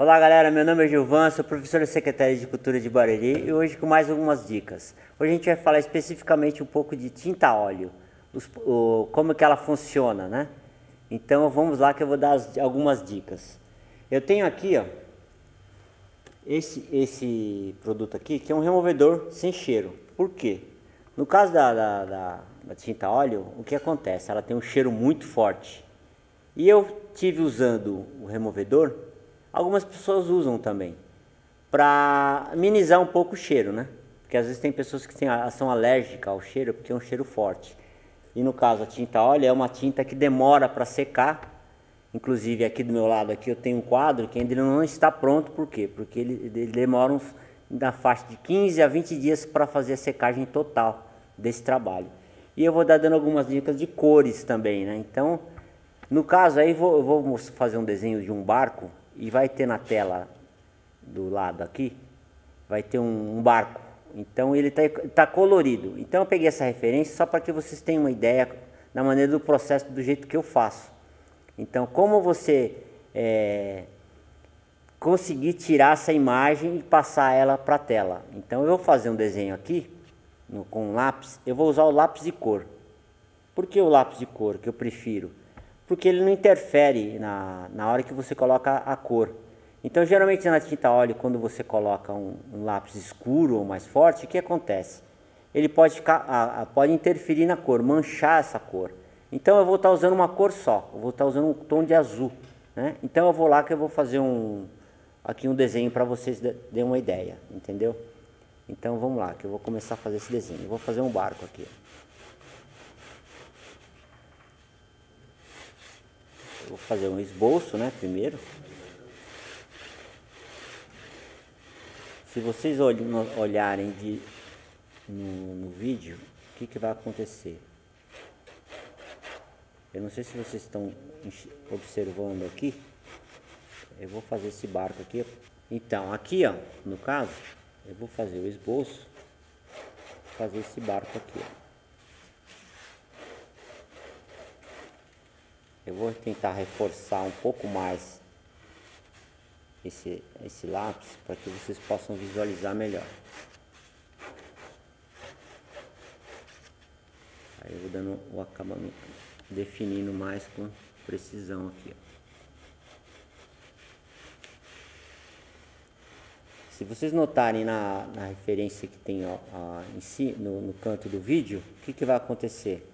Olá galera, meu nome é Gilvan, sou professor da Secretaria de Cultura de Barueri e hoje com mais algumas dicas. Hoje a gente vai falar especificamente um pouco de tinta a óleo, como que ela funciona, né? Então vamos lá que eu vou dar algumas dicas. Eu tenho aqui, ó, esse produto aqui que é um removedor sem cheiro. Por quê? No caso da tinta a óleo, o que acontece? Ela tem um cheiro muito forte. E eu tive usando o removedor, algumas pessoas usam também, para amenizar um pouco o cheiro, né? Porque às vezes tem pessoas que são alérgicas ao cheiro, porque é um cheiro forte. E no caso a tinta a óleo é uma tinta que demora para secar. Inclusive aqui do meu lado aqui eu tenho um quadro que ainda não está pronto, por quê? Porque ele demora na faixa de 15 a 20 dias para fazer a secagem total desse trabalho. E eu vou dando algumas dicas de cores também, né? Então, no caso aí eu vou fazer um desenho de um barco e vai ter na tela do lado aqui, vai ter um barco. Então ele tá colorido. Então eu peguei essa referência só para que vocês tenham uma ideia da maneira do processo, do jeito que eu faço. Então, como você conseguir tirar essa imagem e passar ela para a tela. Então, eu vou fazer um desenho aqui com lápis. Eu vou usar o lápis de cor. Por que o lápis de cor que eu prefiro? Porque ele não interfere na hora que você coloca a cor. Então, geralmente na tinta a óleo, quando você coloca um lápis escuro ou mais forte, o que acontece? Ele pode interferir na cor, manchar essa cor. Então eu vou estar usando uma cor só, eu vou estar usando um tom de azul, né? Então eu vou lá que eu vou fazer aqui um desenho para vocês terem uma ideia, entendeu? Então vamos lá, que eu vou começar a fazer esse desenho. Eu vou fazer um barco aqui. Eu vou fazer um esboço, né, primeiro. Se vocês olharem no vídeo, o que vai acontecer? Eu não sei se vocês estão observando aqui. Eu vou fazer esse barco aqui. Então, aqui, ó, no caso, eu vou fazer o esboço, fazer esse barco aqui, ó. Eu vou tentar reforçar um pouco mais esse lápis para que vocês possam visualizar melhor. Aí eu vou dando o acabamento, definindo mais com precisão aqui, ó. Se vocês notarem na referência que tem em si, no canto do vídeo, o que vai acontecer?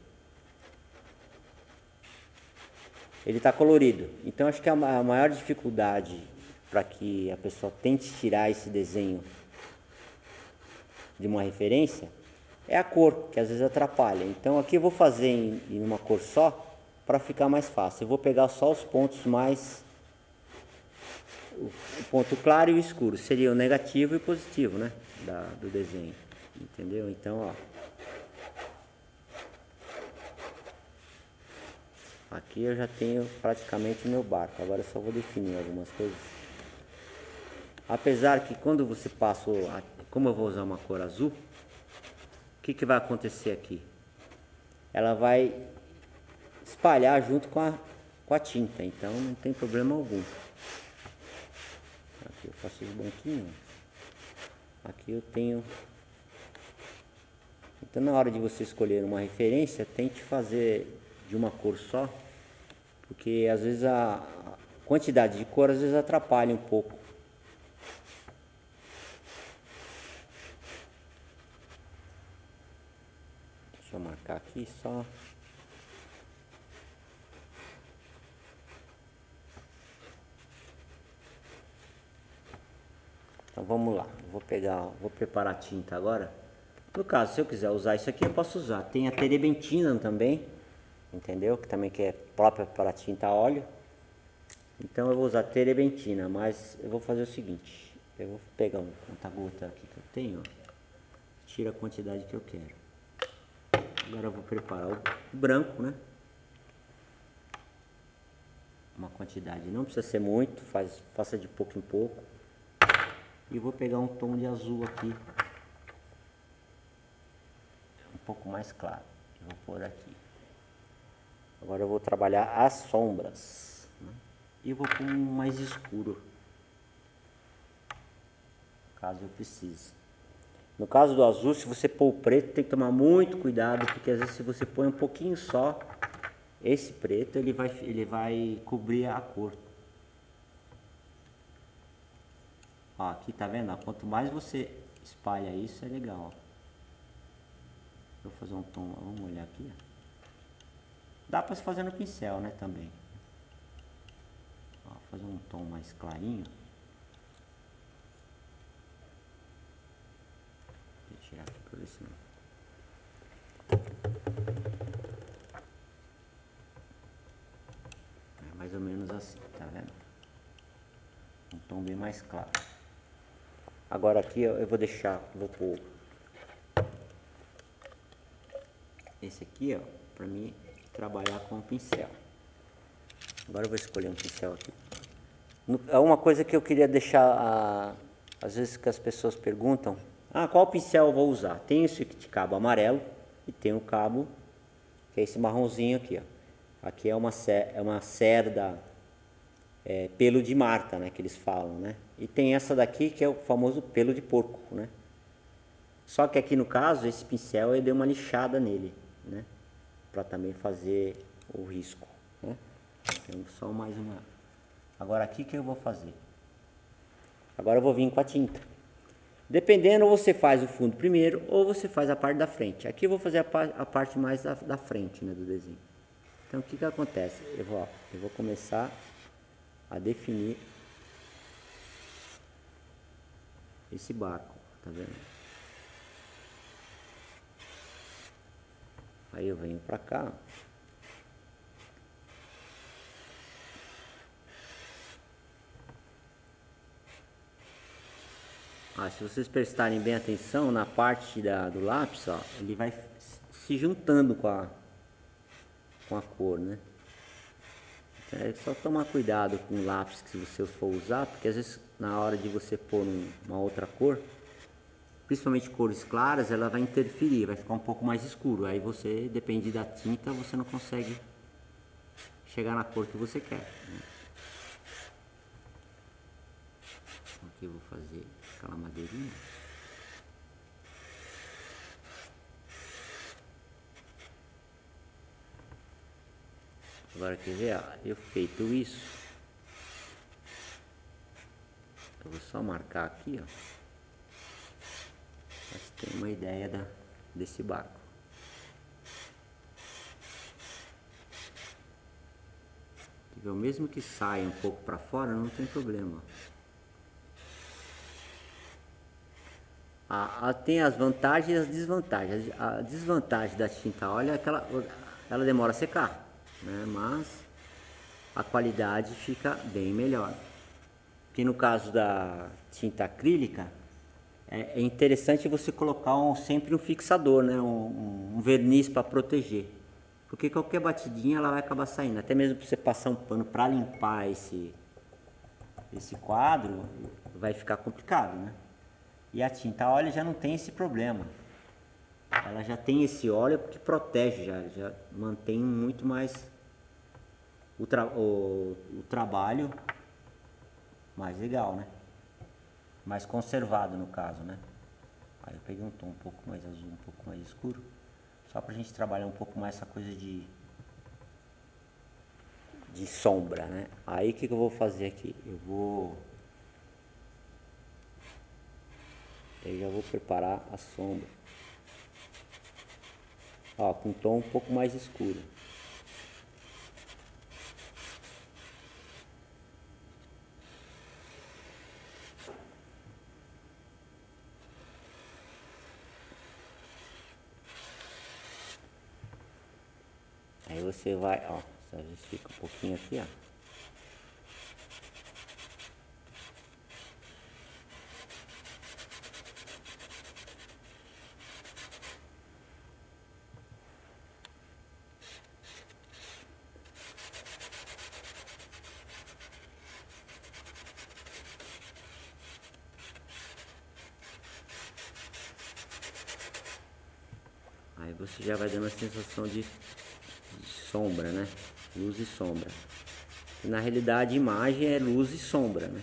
Ele está colorido. Então acho que a maior dificuldade para que a pessoa tente tirar esse desenho de uma referência é a cor, que às vezes atrapalha. Então aqui eu vou fazer em uma cor só, para ficar mais fácil. Eu vou pegar só os pontos mais... O ponto claro e o escuro. Seria o negativo e o positivo, né? Do desenho. Entendeu? Então, ó. Aqui eu já tenho praticamente o meu barco. Agora eu só vou definir algumas coisas. Apesar que quando você passa... Como eu vou usar uma cor azul, o que vai acontecer aqui? Ela vai espalhar junto com a tinta, então não tem problema algum. Aqui eu faço os banquinhos. Aqui eu tenho... Então na hora de você escolher uma referência, tente fazer de uma cor só, porque às vezes a quantidade de cor às vezes atrapalha um pouco. Deixa eu marcar aqui só. Então vamos lá, vou preparar a tinta agora. No caso, se eu quiser usar isso aqui, eu posso usar. Tem a terebentina também, entendeu? Que é própria para tinta a óleo. Então eu vou usar terebentina, mas eu vou fazer o seguinte. Eu vou pegar um conta-gota aqui que eu tenho, ó, tira a quantidade que eu quero. Agora eu vou preparar o branco, né? Uma quantidade, não precisa ser muito, faça de pouco em pouco. E vou pegar um tom de azul aqui, um pouco mais claro. Vou pôr aqui. Agora eu vou trabalhar as sombras, né? E vou pôr um mais escuro. caso eu precise. No caso do azul, se você pôr o preto, tem que tomar muito cuidado, porque às vezes se você põe um pouquinho só, esse preto, ele vai cobrir a cor. Ó, aqui tá vendo? Ó, quanto mais você espalha isso, é legal. Ó. Vou fazer um tom, vamos olhar aqui. Ó. Dá pra se fazer no pincel, né, também. Ó, fazer um tom mais clarinho. Deixa eu tirar aqui pra ver se não... É mais ou menos assim, tá vendo? Um tom bem mais claro. Agora aqui eu vou deixar, vou pôr esse aqui, ó, pra mim trabalhar com o pincel. Agora eu vou escolher um pincel aqui. Uma coisa que eu queria deixar, às vezes que as pessoas perguntam, qual pincel eu vou usar? Tem esse de cabo amarelo e tem o cabo, que é esse marronzinho aqui, ó. Aqui é uma cerda, pelo de Marta, né, que eles falam, né? E tem essa daqui que é o famoso pelo de porco, né? Só que aqui no caso, esse pincel eu dei uma lixada nele, né? Para também fazer o risco, né? Tem só mais uma. Agora aqui que eu vou fazer. Agora eu vou vir com a tinta. Dependendo, ou você faz o fundo primeiro, ou você faz a parte da frente. Aqui eu vou fazer a parte mais da frente, né, do desenho. Então o que acontece? Eu vou começar a definir esse barco, tá vendo? Aí eu venho pra cá. Se vocês prestarem bem atenção na parte do lápis, ó, ele vai se juntando com a cor, né? Então é só tomar cuidado com o lápis que você for usar, porque às vezes na hora de você pôr uma outra cor, principalmente cores claras, ela vai interferir, vai ficar um pouco mais escuro. Aí você, depende da tinta, você não consegue chegar na cor que você quer, né? Aqui eu vou fazer aquela madeirinha. Agora quer ver, ó, eu feito isso, eu vou só marcar aqui, ó, pra você ter uma ideia desse barco. Mesmo que saia um pouco para fora, não tem problema. Tem as vantagens e as desvantagens. A desvantagem da tinta a óleo é que ela demora a secar, né? Mas a qualidade fica bem melhor. Que no caso da tinta acrílica, é interessante você colocar sempre um fixador, né? Um verniz para proteger. Porque qualquer batidinha ela vai acabar saindo. Até mesmo para você passar um pano para limpar esse quadro, vai ficar complicado, né? E a tinta a óleo já não tem esse problema. Ela já tem esse óleo que protege, já mantém muito mais o trabalho mais legal, né? Mais conservado no caso, né? Aí eu peguei um tom um pouco mais azul, um pouco mais escuro. Só pra gente trabalhar um pouco mais essa coisa de sombra, né? Aí o que eu vou fazer aqui? Eu já vou preparar a sombra. Ó, com um tom um pouco mais escuro. Aí você vai, ó, às vezes fica um pouquinho aqui, ó. Aí você já vai dando a sensação de sombra, né? Luz e sombra. E na realidade, imagem é luz e sombra, né?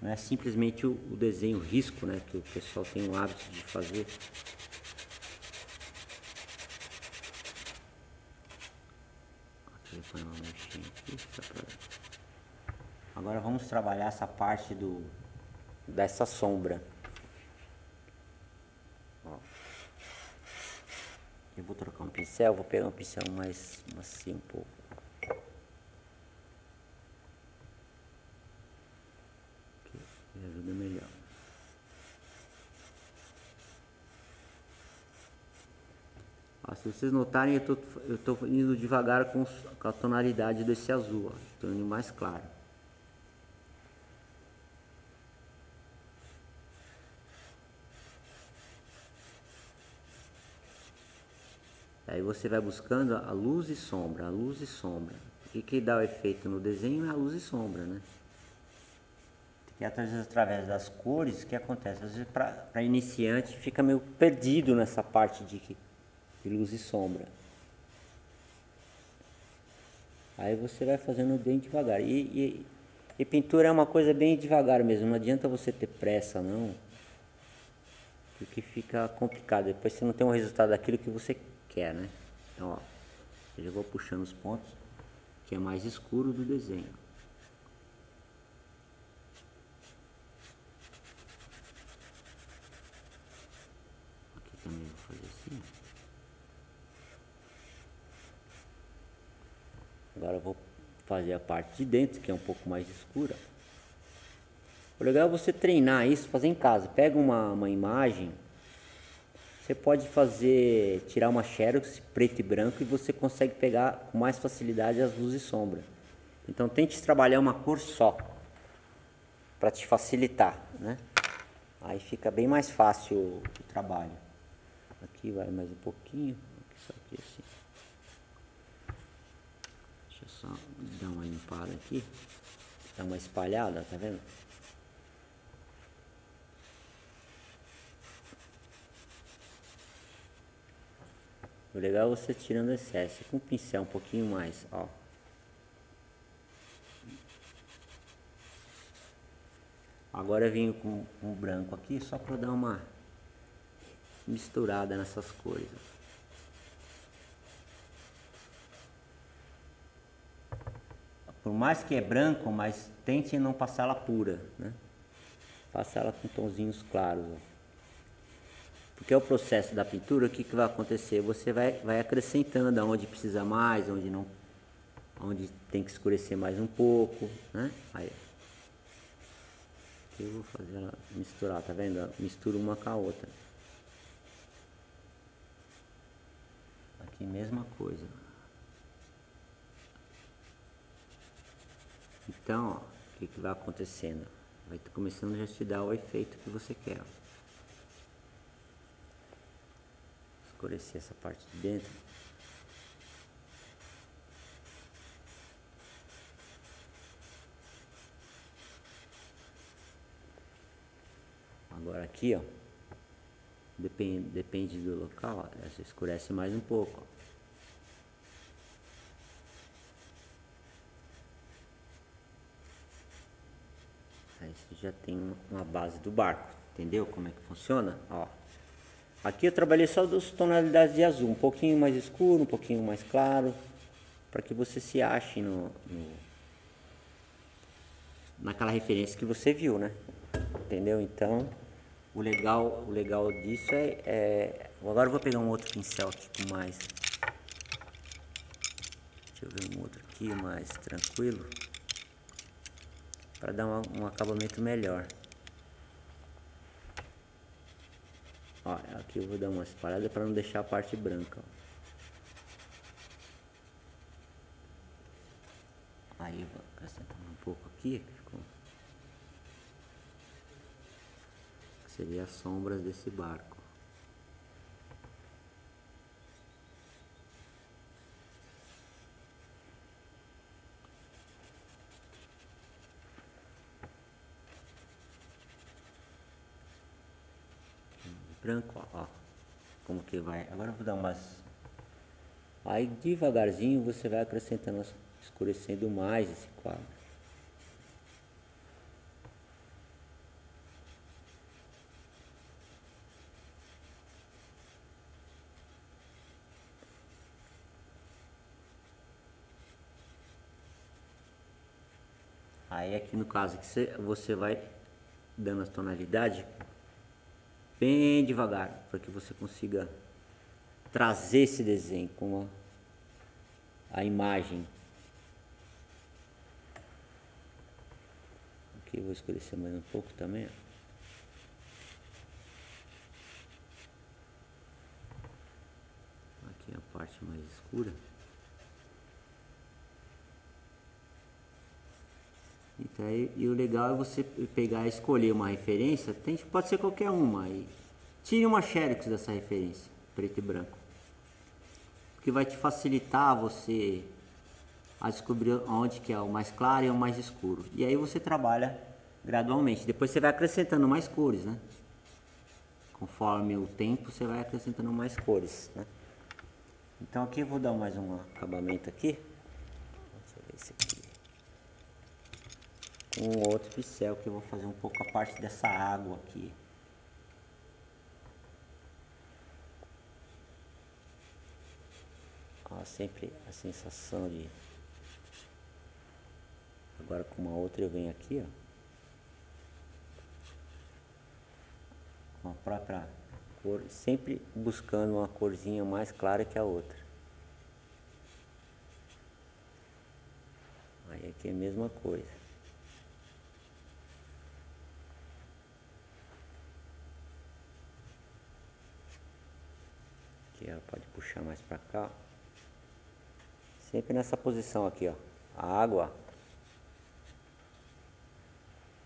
Não é simplesmente o desenho risco, né, que o pessoal tem o hábito de fazer. Aqui eu ponho uma mexinha aqui, Agora vamos trabalhar essa parte dessa sombra. Ó. Eu vou trocar um pincel, vou pegar um pincel mais macio um pouco. Aqui, me ajuda melhor. Ó, se vocês notarem, eu tô indo devagar com a tonalidade desse azul, ó. Tô indo mais claro. Aí você vai buscando a luz e sombra, a luz e sombra. O que dá o efeito no desenho é a luz e sombra, né? Que às vezes através das cores, o que acontece? Às vezes para iniciante fica meio perdido nessa parte de luz e sombra. Aí você vai fazendo bem devagar. E pintura é uma coisa bem devagar mesmo, não adianta você ter pressa não. Porque fica complicado, depois você não tem um resultado daquilo que você quer, né? Então, ó, eu já vou puxando os pontos que é mais escuro do desenho. Aqui também vou fazer assim. Agora eu vou fazer a parte de dentro, que é um pouco mais escura. O legal é você treinar isso, fazer em casa. Pega uma imagem, você pode tirar uma xerox preto e branco e você consegue pegar com mais facilidade as luzes e sombra. Então tente trabalhar uma cor só, para te facilitar, né? Aí fica bem mais fácil o trabalho. Aqui vai mais um pouquinho, só aqui assim. Deixa eu só dar uma limpada aqui, dar uma espalhada, tá vendo? O legal é você tirando o excesso, com o pincel um pouquinho mais, ó. Agora eu vim com o branco aqui, só para dar uma misturada nessas cores. Por mais que é branco, mas tente não passar ela pura, né? Faça ela com tonzinhos claros, ó. Porque é o processo da pintura, o que vai acontecer? Você vai acrescentando aonde precisa mais, onde não, onde tem que escurecer mais um pouco, né? Aí, aqui eu vou fazer ela misturar, tá vendo? Misturo uma com a outra. Aqui mesma coisa. Então, ó, o que vai acontecendo? Vai começando já a te dar o efeito que você quer. Escurecer essa parte de dentro. Agora aqui, ó, depende do local, ó, você escurece mais um pouco, ó. Aí você já tem uma base do barco, entendeu como é que funciona? Ó, aqui eu trabalhei só 2 tonalidades de azul, um pouquinho mais escuro, um pouquinho mais claro, para que você se ache naquela referência que você viu, né? Entendeu? Então, o legal disso agora eu vou pegar um outro pincel aqui com mais, deixa eu ver um outro aqui mais tranquilo, para dar um acabamento melhor. Ó, aqui eu vou dar uma espalhada para não deixar a parte branca, ó. Aí eu vou acrescentar um pouco aqui, que ficou, que seria as sombras desse barco. Branco, ó, como que vai. Agora eu vou dar umas, aí devagarzinho você vai acrescentando, escurecendo mais esse quadro. Aí aqui no caso que você vai dando as tonalidades bem devagar, para que você consiga trazer esse desenho com a imagem. Aqui eu vou escurecer mais um pouco também. Aqui é a parte mais escura. Então, e o legal é você pegar e escolher uma referência, pode ser qualquer uma, e tire uma xerox dessa referência, preto e branco, porque vai te facilitar você a descobrir onde que é o mais claro e o mais escuro, e aí você trabalha gradualmente, depois você vai acrescentando mais cores, né? Conforme o tempo você vai acrescentando mais cores, né? Então aqui eu vou dar mais um acabamento aqui, deixa eu ver esse aqui. Um outro pincel que eu vou fazer um pouco a parte dessa água aqui. Ó, sempre a sensação de... Agora com uma outra eu venho aqui, ó. Com a própria cor, sempre buscando uma corzinha mais clara que a outra. Aí aqui é a mesma coisa. Ela pode puxar mais para cá, sempre nessa posição aqui, ó, a água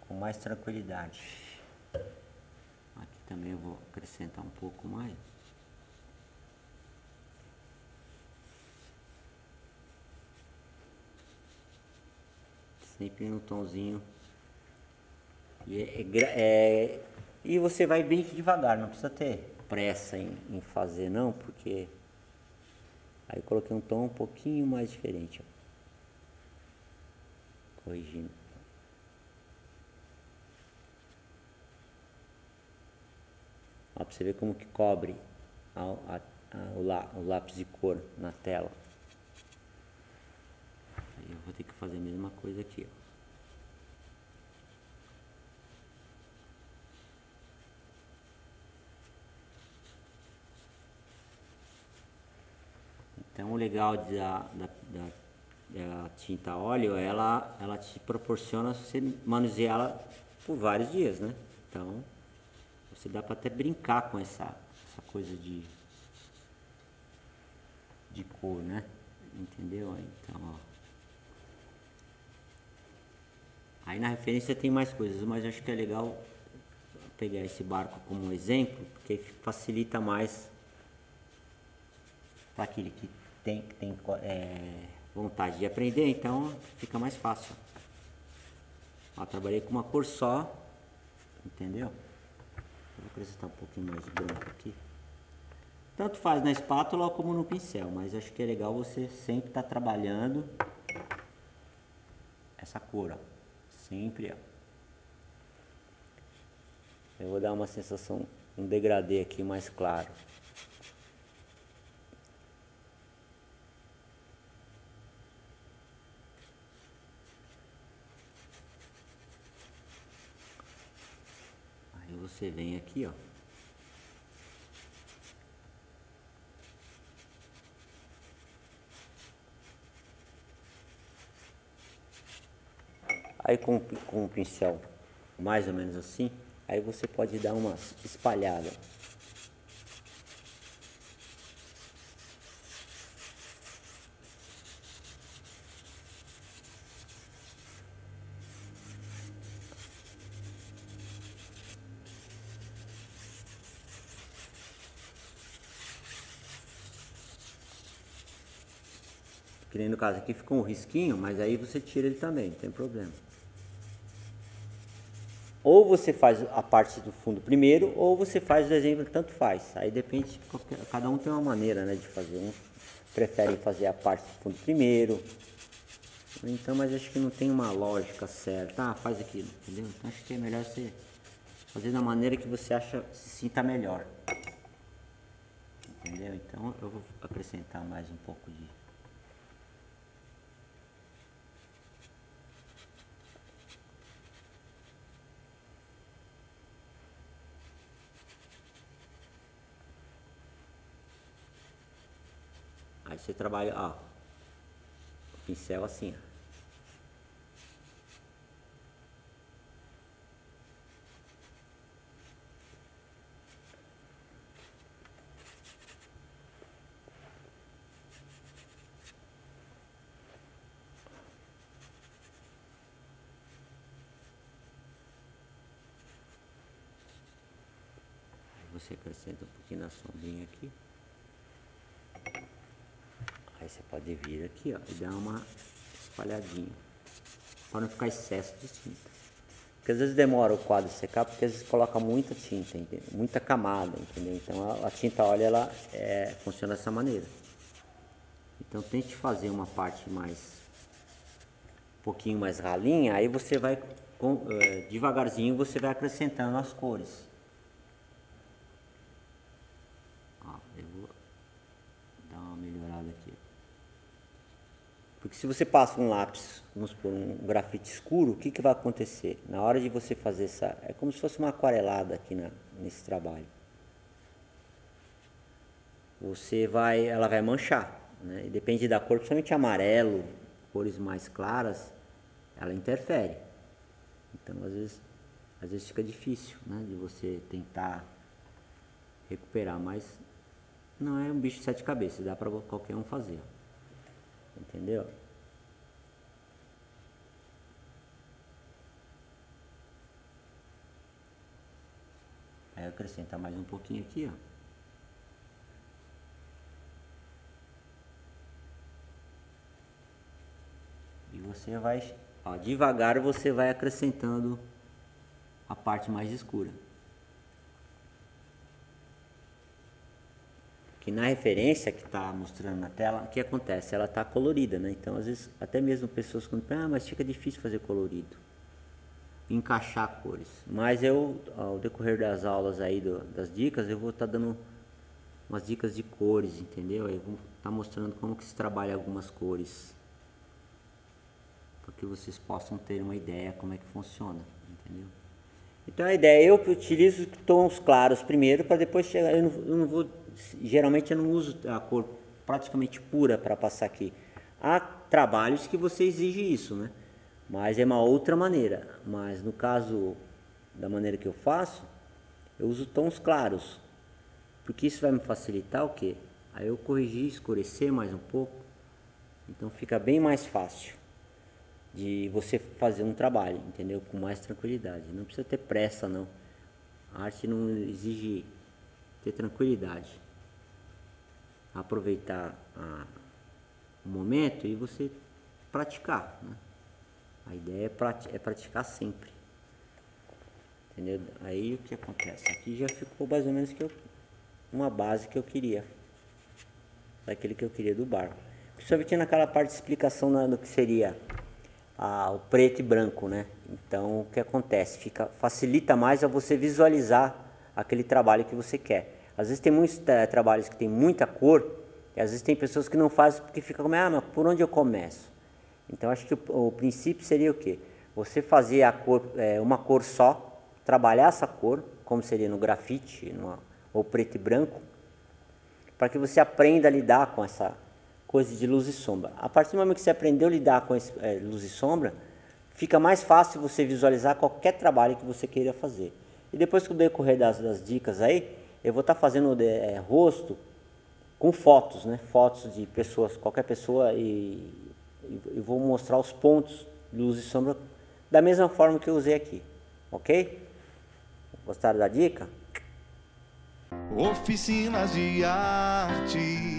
com mais tranquilidade. Aqui também eu vou acrescentar um pouco mais. Sempre no tomzinho. E você vai bem devagar, não precisa ter pressa em fazer não, porque aí eu coloquei um tom um pouquinho mais diferente, ó. Corrigindo. Ó, pra você ver como que cobre o lápis de cor na tela. Aí eu vou ter que fazer a mesma coisa aqui, ó. Então o legal da tinta a óleo, ela te proporciona você manusear ela por vários dias, né? Então você dá para até brincar com essa coisa de cor, né? Entendeu? Então, ó. Aí na referência tem mais coisas, mas eu acho que é legal pegar esse barco como um exemplo, porque facilita mais para aquele que tem vontade de aprender, então fica mais fácil. Ó, trabalhei com uma cor só, entendeu? Vou acrescentar um pouquinho mais de branco aqui. Tanto faz na espátula como no pincel, mas acho que é legal você sempre estar trabalhando essa cor, ó. Sempre, ó. Eu vou dar uma sensação, um degradê aqui mais claro. Aí você vem aqui, ó. Aí com o pincel mais ou menos assim, aí você pode dar uma espalhada. Que nem no caso aqui ficou um risquinho, mas aí você tira ele também, não tem problema. Ou você faz a parte do fundo primeiro, ou você faz o desenho, tanto faz. Aí depende, cada um tem uma maneira, né, de fazer. Um prefere fazer a parte do fundo primeiro. Então, mas acho que não tem uma lógica certa. Ah, faz aquilo, entendeu? Então acho que é melhor você fazer da maneira que você se sinta melhor. Entendeu? Então eu vou acrescentar mais um pouco de... Aí você trabalha, ó, o pincel assim, ó. Você acrescenta um pouquinho na sombrinha aqui. Aí você pode vir aqui, ó, e dar uma espalhadinha, para não ficar excesso de tinta. Porque às vezes demora o quadro secar, porque às vezes coloca muita tinta, entendeu? Muita camada, entendeu? Então a tinta óleo, ela funciona dessa maneira. Então tente fazer uma parte mais, um pouquinho mais ralinha, aí você vai, devagarzinho você vai acrescentando as cores. Eu vou dar uma melhorada aqui. Porque se você passa um lápis, vamos supor, um grafite escuro, o que que vai acontecer? Na hora de você fazer essa... É como se fosse uma aquarelada aqui nesse trabalho. Ela vai manchar, né? E depende da cor, principalmente amarelo, cores mais claras, ela interfere. Então, às vezes fica difícil, né, de você tentar recuperar, mas... Não é um bicho de 7 cabeças, dá pra qualquer um fazer. Entendeu? Aí acrescenta mais um pouquinho aqui, ó. E você vai, ó, devagar você vai acrescentando a parte mais escura. Que na referência que está mostrando na tela, o que acontece? Ela está colorida, né? Então, às vezes, até mesmo pessoas quando pensam, mas fica difícil fazer colorido, encaixar cores. Mas eu, ao decorrer das aulas aí, das dicas, eu vou estar dando umas dicas de cores, entendeu? Eu vou estar mostrando como que se trabalha algumas cores, para que vocês possam ter uma ideia como é que funciona, entendeu? Então a ideia, eu utilizo tons claros primeiro, para depois chegar, eu não vou, geralmente eu não uso a cor praticamente pura para passar aqui. Há trabalhos que você exige isso, né? Mas é uma outra maneira. Mas no caso da maneira que eu faço, eu uso tons claros, porque isso vai me facilitar o quê? Aí eu corrigir, escurecer mais um pouco, então fica bem mais fácil de você fazer um trabalho, entendeu? Com mais tranquilidade. Não precisa ter pressa, não. A arte não exige ter tranquilidade. Aproveitar o momento e você praticar, né? A ideia é praticar sempre. Entendeu? Aí o que acontece? Aqui já ficou mais ou menos uma base que eu queria. Daquele que eu queria do barco. Principalmente naquela parte de explicação do que seria o preto e branco, né? Então o que acontece? Facilita mais a você visualizar aquele trabalho que você quer. Às vezes tem muitos trabalhos que tem muita cor, e às vezes tem pessoas que não fazem porque ficam como, mas por onde eu começo? Então acho que o princípio seria o quê? Você fazer a cor, uma cor só, trabalhar essa cor, como seria no grafite, ou preto e branco, para que você aprenda a lidar com essa coisa de luz e sombra. A partir do momento que você aprendeu a lidar com luz e sombra, fica mais fácil você visualizar qualquer trabalho que você queira fazer. E depois que o decorrer das dicas aí, eu vou estar fazendo rosto com fotos, né? Fotos de pessoas, qualquer pessoa, e vou mostrar os pontos de luz e sombra da mesma forma que eu usei aqui, ok? Gostaram da dica? Oficinas de arte,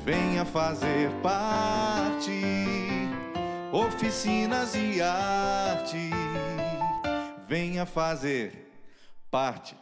venha fazer parte. Oficinas de arte, venha fazer parte.